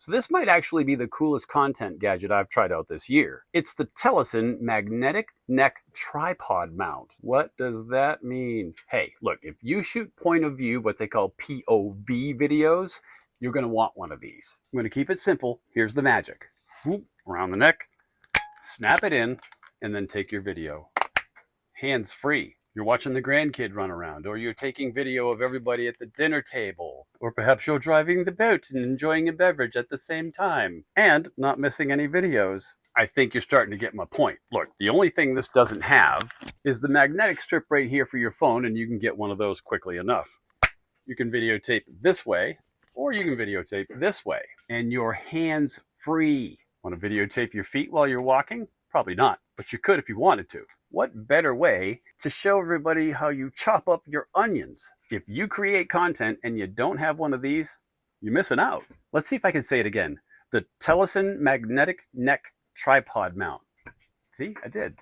So this might actually be the coolest content gadget I've tried out this year. It's the TELESIN magnetic neck tripod mount. What does that mean? Hey, look, if you shoot point of view, what they call POV videos, you're going to want one of these. I'm going to keep it simple. Here's the magic. Whoop, around the neck, snap it in, and then take your video. Hands free. You're watching the grandkid run around, or you're taking video of everybody at the dinner table, or perhaps you're driving the boat and enjoying a beverage at the same time, and not missing any videos. I think you're starting to get my point. Look, the only thing this doesn't have is the magnetic strip right here for your phone, and you can get one of those quickly enough. You can videotape this way, or you can videotape this way, and you're hands free. Want to videotape your feet while you're walking? Probably not, but you could if you wanted to. What better way to show everybody how you chop up your onions? If you create content and you don't have one of these, you're missing out. Let's see if I can say it again. The TELESIN magnetic neck tripod mount. See, I did.